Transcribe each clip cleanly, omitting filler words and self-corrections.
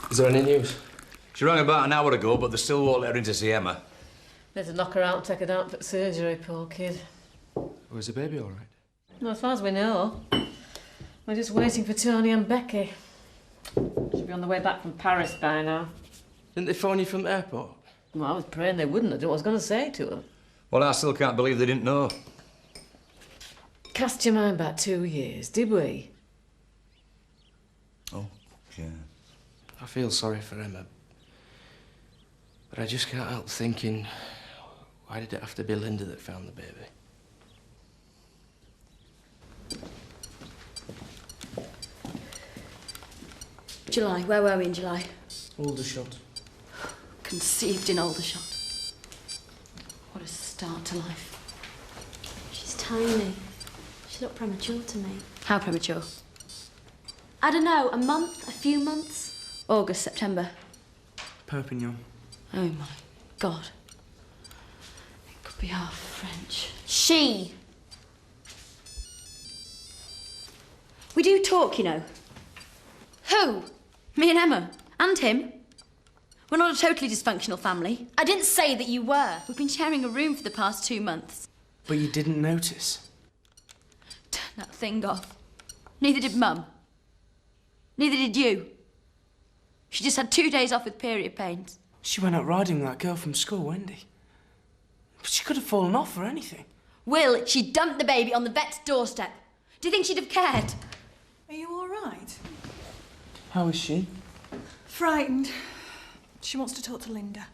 Is there any news? She rang about an hour ago, but they still won't let her in to see Emma. Need to knock her out and take her down for surgery, poor kid. Oh, is the baby all right? No, as far as we know. We're just waiting for Tony and Becky. Should be on the way back from Paris by now. Didn't they phone you from the airport? Well, I was praying they wouldn't. I don't know what I was going to say to them. Well, I still can't believe they didn't know. Cast your mind back 2 years, did we? Oh, yeah. I feel sorry for Emma. But I just can't help thinking, why did it have to be Linda that found the baby? July. Where were we in July? Aldershot. Conceived in Aldershot. What a start to life. She's tiny. She looked premature to me. How premature? I don't know, a month, a few months? August, September. Perpignan. Oh my God. It could be half French. She. We do talk, you know. Who? Me and Emma. And him. We're not a totally dysfunctional family. I didn't say that you were. We've been sharing a room for the past 2 months. But you didn't notice? Turn that thing off. Neither did Mum. Neither did you. She just had 2 days off with period pains. She went out riding with that girl from school, Wendy. But she could have fallen off or anything. Will, she dumped the baby on the vet's doorstep. Do you think she'd have cared? Are you all right? How is she? Frightened. She wants to talk to Linda.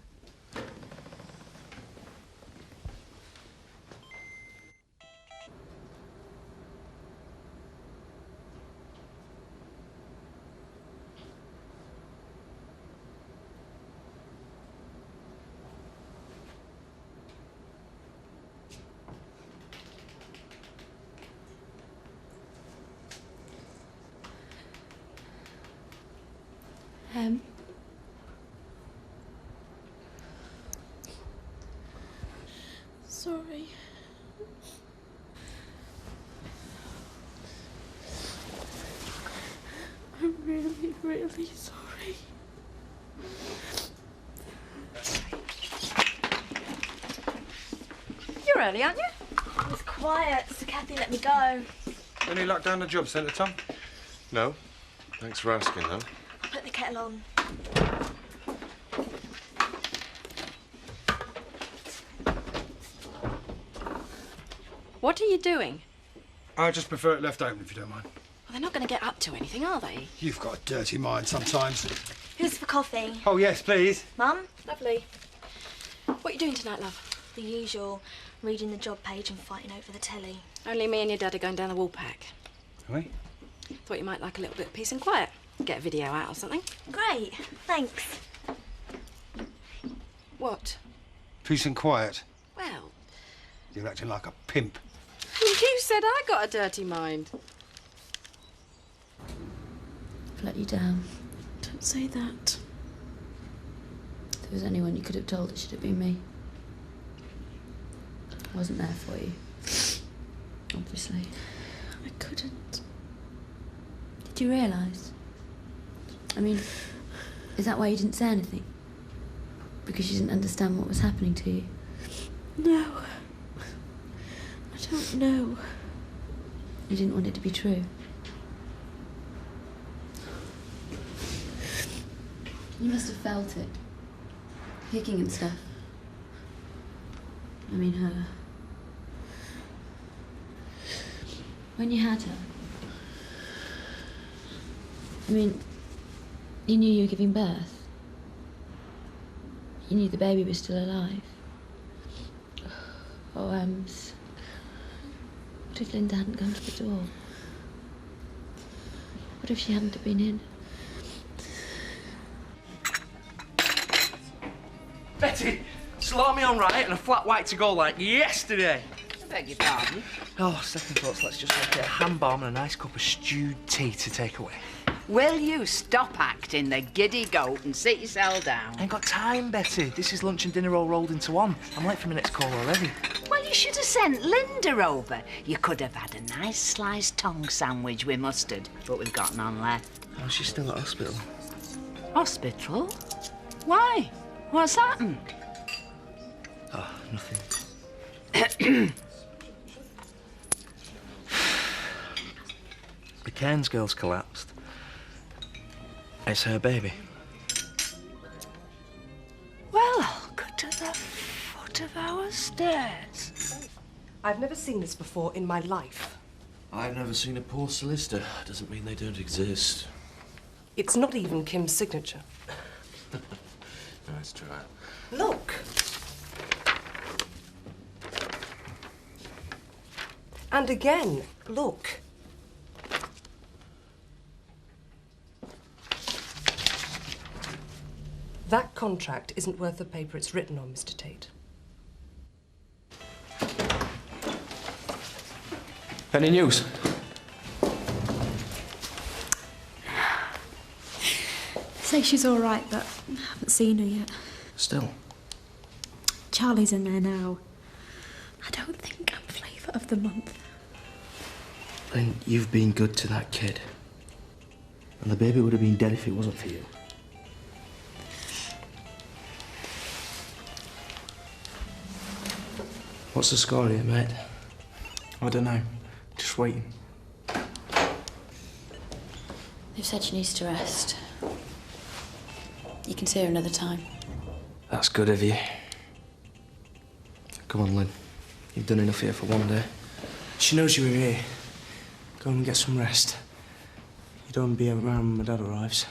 Sorry. I'm really, really sorry. You're early, aren't you? It was quiet, so Kathy let me go. Any luck down the job centre, Tom? No. Thanks for asking, though. I'll put the kettle on. What are you doing? I just prefer it left open, if you don't mind. Well, they're not going to get up to anything, are they? You've got a dirty mind sometimes. Who's for coffee? Oh, yes, please. Mum? Lovely. What are you doing tonight, love? The usual. Reading the job page and fighting over the telly. Only me and your dad are going down the Woolpack. Are we? Thought you might like a little bit of peace and quiet. Get a video out or something. Great, thanks. What? Peace and quiet. Well, You're acting like a pimp. you said I got a dirty mind. I've let you down. Don't say that. If there was anyone you could have told, it should have been me. I wasn't there for you. Obviously. I couldn't. Did you realise? I mean, is that why you didn't say anything? Because you didn't understand what was happening to you? No. I don't know. You didn't want it to be true? You must have felt it. Kicking and stuff. I mean, her. When you had her. I mean, you knew you were giving birth. You knew the baby was still alive. Oh, what if Linda hadn't come to the door? What if she hadn't have been in? Betty, salami on right and a flat white to go like yesterday. I beg your pardon? Oh, second thoughts, let's just make it a ham balm and a nice cup of stewed tea to take away. Will you stop acting the giddy goat and sit yourself down? I ain't got time, Betty. This is lunch and dinner all rolled into one. I'm late for my next call already. Well, you should have sent Linda over. You could have had a nice sliced tongue sandwich with mustard, but we've got none left. Oh, she's still at hospital. Hospital? Why? What's happened? Oh, nothing. The Cairns girl's collapsed. It's her baby. Well, I'll go to the foot of our stairs. I've never seen this before in my life. I've never seen a poor solicitor. Doesn't mean they don't exist. It's not even Kim's signature. Nice try. Look. And again, look. That contract isn't worth the paper it's written on, Mr. Tate. Any news? Say she's all right, but I haven't seen her yet. Still? Charlie's in there now. I don't think I'm flavour of the month. Lynn, you've been good to that kid. And the baby would have been dead if it wasn't for you. What's the score here, mate? I don't know. Just waiting. They've said she needs to rest. You can see her another time. That's good of you. Come on, Lynn. You've done enough here for one day. She knows you were here. Go and get some rest. You don't want to be around when my dad arrives.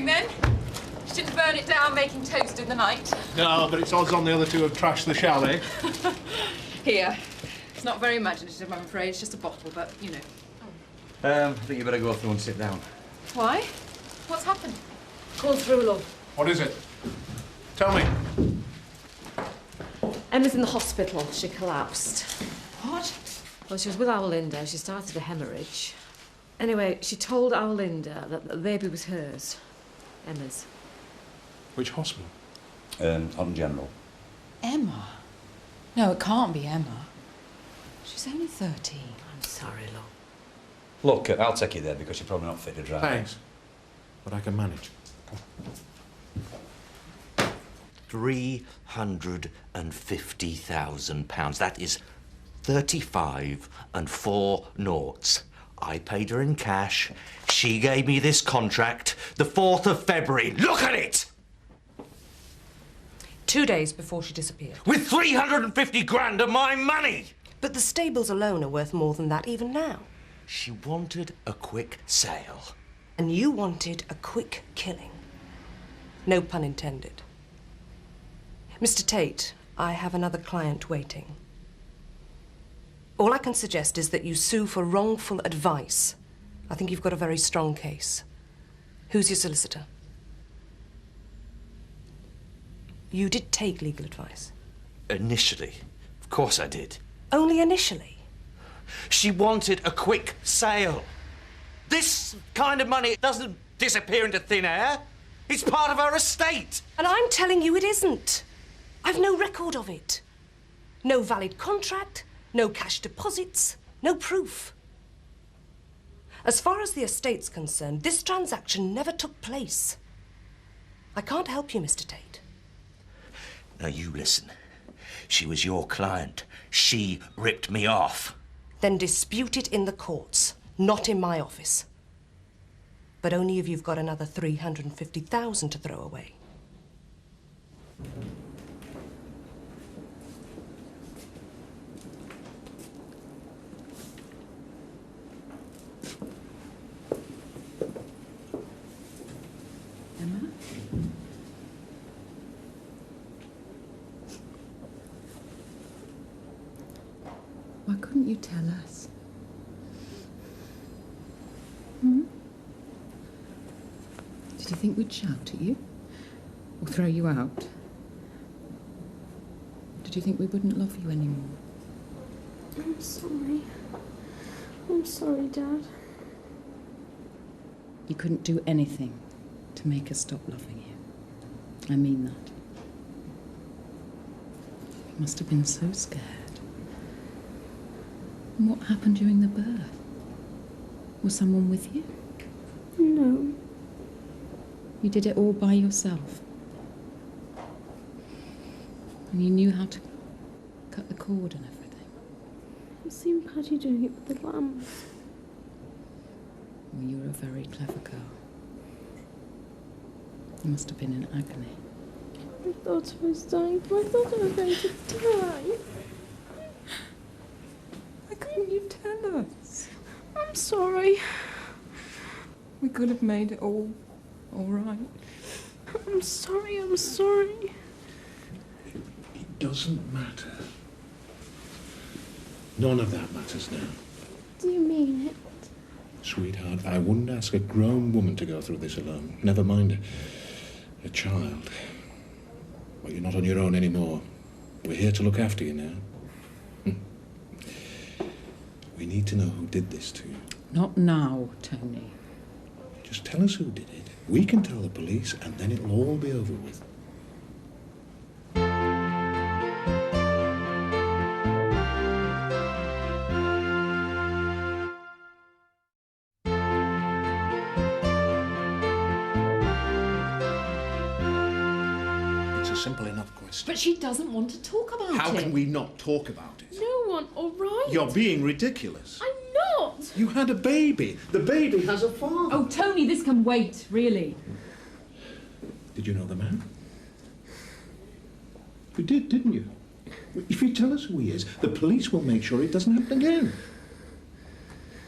Then? She didn't burn it down making toast in the night. No, but it's odds on the other two have trashed the chalet. Here. It's not very imaginative, I'm afraid. It's just a bottle, but, you know. I think you better go through and sit down. Why? What's happened? Call through, love. What is it? Tell me. Emma's in the hospital. She collapsed. What? Well, she was with our Linda. She started a hemorrhage. Anyway, she told our Linda that the baby was hers. Emma's. Which hospital? On General. Emma? No, it can't be Emma. She's only 13. I'm sorry, love. Look, I'll take you there because you're probably not fit to drive. Thanks. But I can manage. £350,000. That is 35 and 4 noughts. I paid her in cash. She gave me this contract the 4th of February. Look at it! 2 days before she disappeared. With 350 grand of my money! But the stables alone are worth more than that even now. She wanted a quick sale. And you wanted a quick killing. No pun intended. Mr. Tate, I have another client waiting. All I can suggest is that you sue for wrongful advice. I think you've got a very strong case. Who's your solicitor? You did take legal advice? Initially. Of course I did. Only initially? She wanted a quick sale. This kind of money doesn't disappear into thin air. It's part of her estate. And I'm telling you it isn't. I've no record of it. No valid contract, no cash deposits, no proof. As far as the estate's concerned, this transaction never took place. I can't help you, Mr. Tate. Now you listen. She was your client. She ripped me off. Then dispute it in the courts, not in my office. But only if you've got another 350,000 to throw away. Emma? Why couldn't you tell us? Did you think we'd shout at you? Or throw you out? Did Did you think we wouldn't love you anymore? I'm sorry. I'm sorry, Dad. You couldn't do anything to make us stop loving you. I mean that. You must have been so scared. And what happened during the birth? Was someone with you? No. You did it all by yourself. And you knew how to cut the cord and everything. I've seen Paddy doing it with the lambs. Well, you were a very clever girl. You must have been in agony. I thought I was dying, but I thought I was going to die. Why couldn't you tell us? I'm sorry. We could have made it all right. I'm sorry, I'm sorry. It doesn't matter. None of that matters now. Do you mean it? Sweetheart, I wouldn't ask a grown woman to go through this alone. Never mind a child. Well, you're not on your own anymore. We're here to look after you now. We need to know who did this to you. Not now, Tony. Just tell us who did it. We can tell the police, and then it'll all be over with. It's a simple enough question. But she doesn't want to talk about it. How can we not talk about it? No one, all right? You're being ridiculous. I'm not. You had a baby. The baby has a father. Oh, Tony, this can wait, really. Did you know the man? You did, didn't you? If you tell us who he is, the police will make sure it doesn't happen again.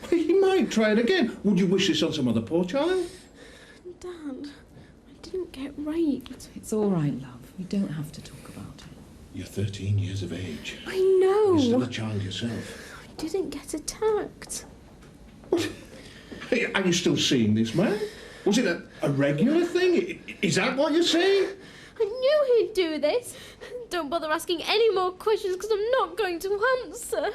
He might try it again. Would you wish this on some other poor child? Dad, I didn't get raped. It's all right, love. You don't have to talk about it. You're 13 years of age. I know. You're still a child yourself. I didn't get attacked. Hey, are you still seeing this man? Was it a regular thing? Is that what you're saying? I knew he'd do this. Don't bother asking any more questions because I'm not going to answer.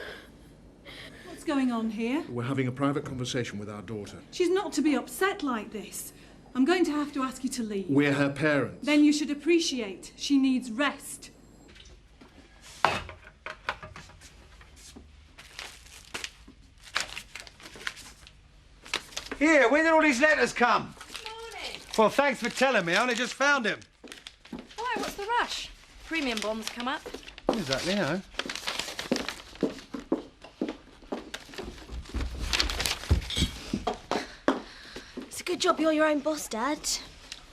What's going on here? We're having a private conversation with our daughter. She's not to be upset like this. I'm going to have to ask you to leave. We're her parents. Then you should appreciate she needs rest. Here, when did all these letters come? Morning. Well, thanks for telling me. I only just found him. Why, what's the rush? Premium bonds come up. Exactly, you know. It's a good job you're your own boss, Dad.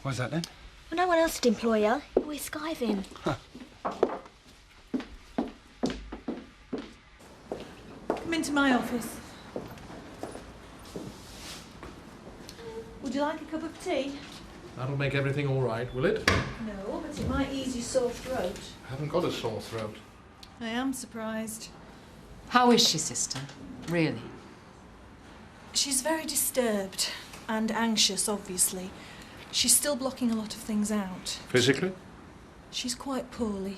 Why's that then? Well, no one else would employ you. You're always skiving. Come into my office. Would you like a cup of tea? That'll make everything all right, will it? No, but it might ease your sore throat. I haven't got a sore throat. I am surprised. How is she, sister? Really? She's very disturbed and anxious, obviously. She's still blocking a lot of things out. Physically? She's quite poorly.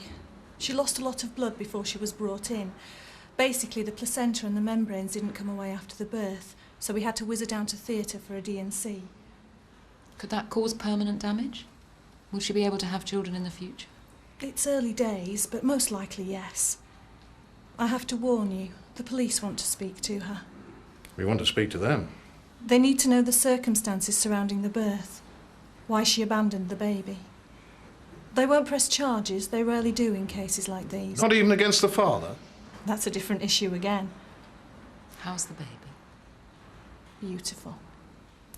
She lost a lot of blood before she was brought in. Basically, the placenta and the membranes didn't come away after the birth, so we had to whiz her down to theatre for a D&C. Could that cause permanent damage? Will she be able to have children in the future? It's early days, but most likely yes. I have to warn you, the police want to speak to her. We want to speak to them. They need to know the circumstances surrounding the birth, why she abandoned the baby. They won't press charges, they rarely do in cases like these. Not even against the father? That's a different issue again. How's the baby? Beautiful.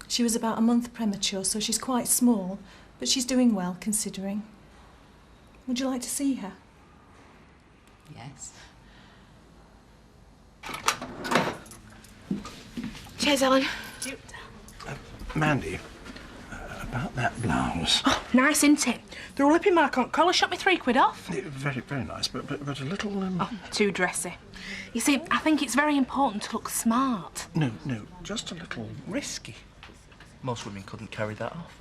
She was about a month premature, so she's quite small, but she's doing well, considering. Would you like to see her? Yes. Cheers, Ellen. Mandy, about that blouse. Oh, nice, isn't it? The lippy mark on collar shot me £3 off. Very, very nice, but a little... Oh, too dressy. You see, I think it's very important to look smart. No, just a little risky. Most women couldn't carry that off.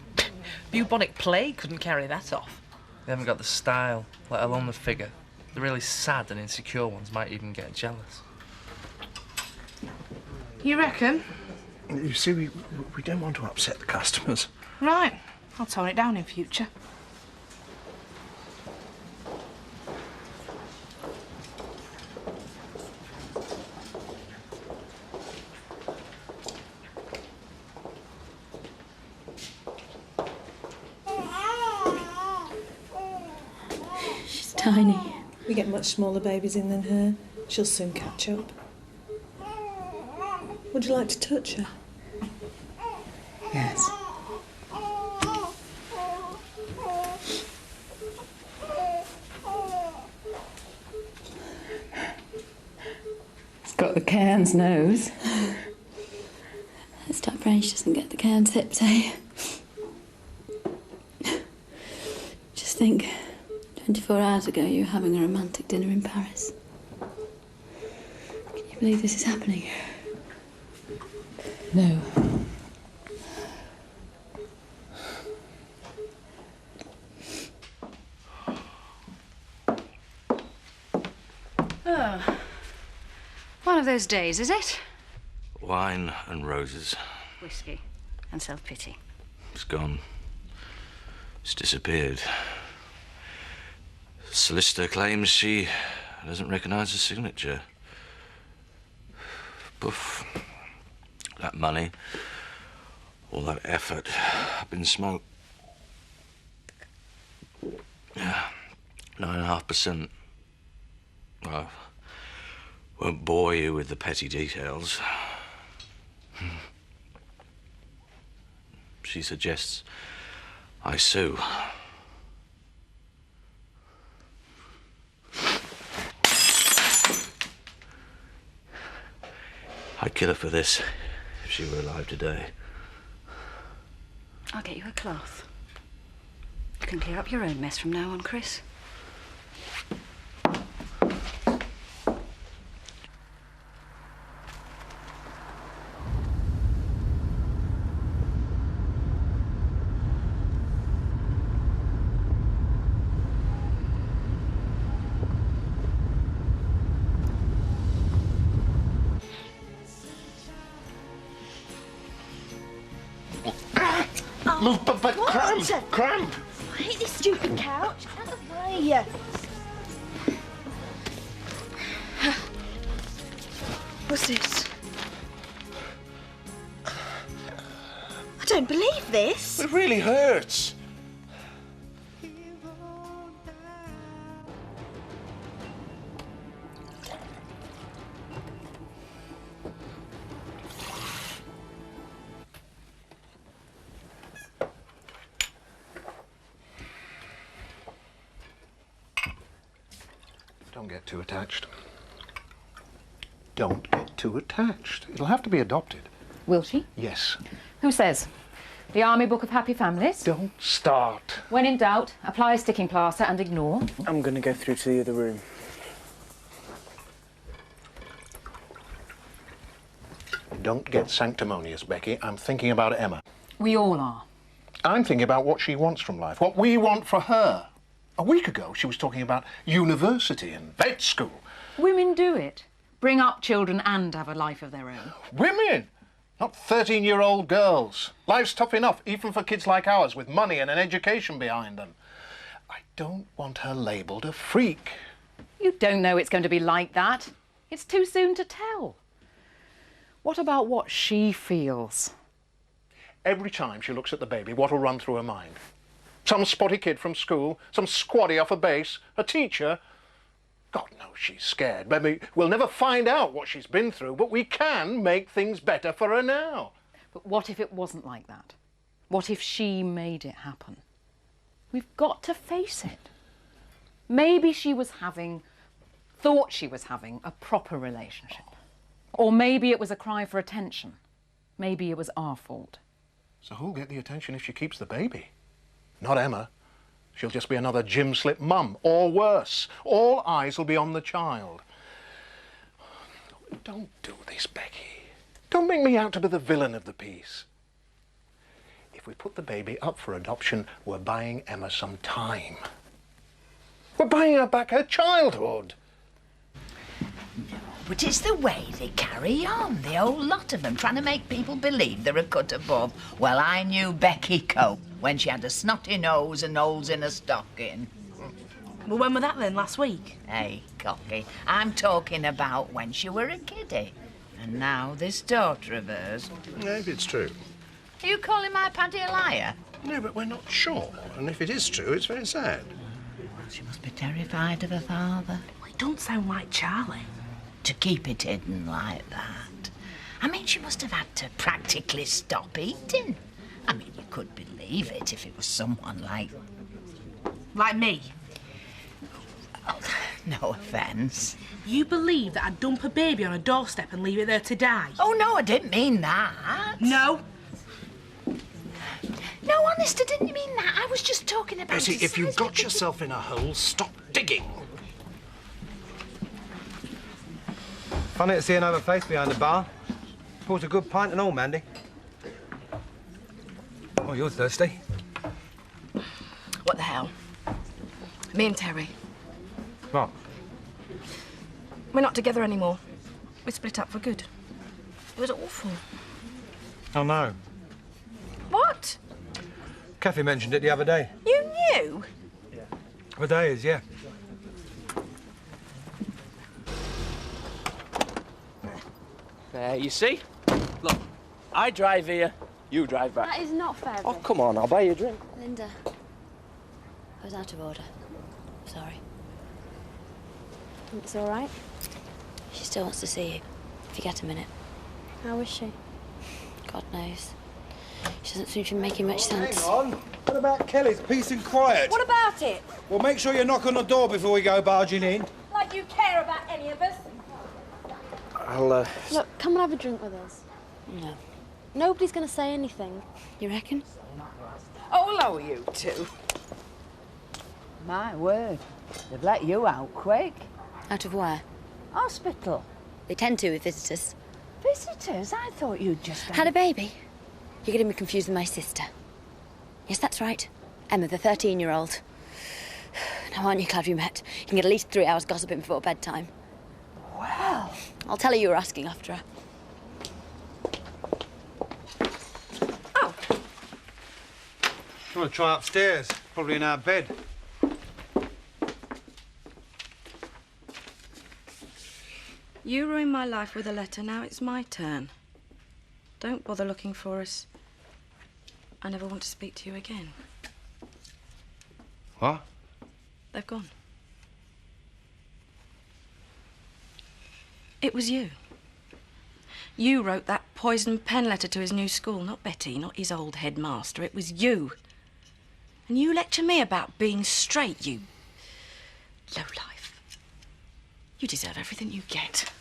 Bubonic plague couldn't carry that off. They haven't got the style, let alone the figure. The really sad and insecure ones might even get jealous. You reckon? You see, we don't want to upset the customers. Right. I'll tone it down in future. She's tiny. We get much smaller babies in than her. She'll soon catch up. Would you like to touch her? Yes. It's got the Cairns nose. Let's start praying she doesn't get the Cairns hips, eh? Just think, 24 hours ago you were having a romantic dinner in Paris. Can you believe this is happening? No. Oh. One of those days, is it? Wine and roses. Whiskey and self-pity. It's gone. It's disappeared. Solicitor claims she doesn't recognise the signature. Poof. That money, all that effort, up in smoke. Yeah, 9.5%. Well, won't bore you with the petty details. She suggests I sue. I'd kill her for this if she were alive today. I'll get you a cloth. You can clear up your own mess from now on, Chris. Look, but cramp, cramp. I hate this stupid couch. Out of the way. What's this? I don't believe this. It really hurts. Don't get too attached. Don't get too attached. It'll have to be adopted. Will she? Yes. Who says? The Army Book of Happy Families? Don't start. When in doubt, apply a sticking plaster and ignore. I'm going to go through to the other room. Don't get sanctimonious, Becky. I'm thinking about Emma. We all are. I'm thinking about what she wants from life, what we want for her. A week ago, she was talking about university and vet school. Women do it. Bring up children and have a life of their own. Women! Not 13-year-old girls. Life's tough enough, even for kids like ours, with money and an education behind them. I don't want her labelled a freak. You don't know it's going to be like that. It's too soon to tell. What about what she feels? Every time she looks at the baby, what'll run through her mind? Some spotty kid from school, some squaddy off a base, a teacher. God knows she's scared. Maybe we'll never find out what she's been through, but we can make things better for her now. But what if it wasn't like that? What if she made it happen? We've got to face it. Maybe she was thought she was having a proper relationship. Or maybe it was a cry for attention. Maybe it was our fault. So who'll get the attention if she keeps the baby? Not Emma. She'll just be another gym slip mum, or worse. All eyes will be on the child. Don't do this, Becky. Don't make me out to be the villain of the piece. If we put the baby up for adoption, we're buying Emma some time. We're buying her back her childhood. But it's the way they carry on, the whole lot of them, trying to make people believe they're a cut above. Well, I knew Becky Coe when she had a snotty nose and holes in her stocking. Well, when were that then? Last week? Hey, cocky, I'm talking about when she were a kiddie. And now this daughter of hers. Maybe it's true. Are you calling my Paddy a liar? No, but we're not sure. And if it is true, it's very sad. She must be terrified of her father. Well, it don't sound like Charlie. To keep it hidden like that. I mean, she must have had to practically stop eating. I mean, you could believe it if it was someone like... Like me? Oh, no offence. You believe that I'd dump a baby on a doorstep and leave it there to die? Oh, no, I didn't mean that. No. No, honest, I didn't mean that. I was just talking about... Betty, if you've got yourself in a hole, stop digging. Funny to see another face behind the bar. Bought a good pint and all, Mandy. Oh, you're thirsty. What the hell? Me and Terry. What? We're not together anymore. We split up for good. It was awful. Oh, no. What? Kathy mentioned it the other day. You knew? For days, yeah. There, you see? Look, I drive here, you drive back. That is not fair. Oh, come on, I'll buy you a drink. Linda, I was out of order. Sorry. It's all right. She still wants to see you, if you get a minute. How is she? God knows. She doesn't seem to be making much sense. Hang on. What about Kelly's peace and quiet? What about it? Well, make sure you knock on the door before we go barging in. Like you care about any of us. I'll, Look, come and have a drink with us. No. Nobody's going to say anything. You reckon? Oh, hello, you two. My word, they've let you out quick. Out of where? Hospital. They tend to with visitors. Visitors? I thought you'd just... Had a baby? You're getting me confused with my sister. Yes, that's right. Emma, the 13-year-old. Now, aren't you glad we met? You can get at least 3 hours gossiping before bedtime. Well... I'll tell her you were asking after her. Oh. You want to try upstairs? Probably in our bed. You ruined my life with a letter, now it's my turn. Don't bother looking for us. I never want to speak to you again. What? They've gone. It was you. You wrote that poison pen letter to his new school, not Betty, not his old headmaster. It was you. And you lecture me about being straight, you lowlife. You deserve everything you get.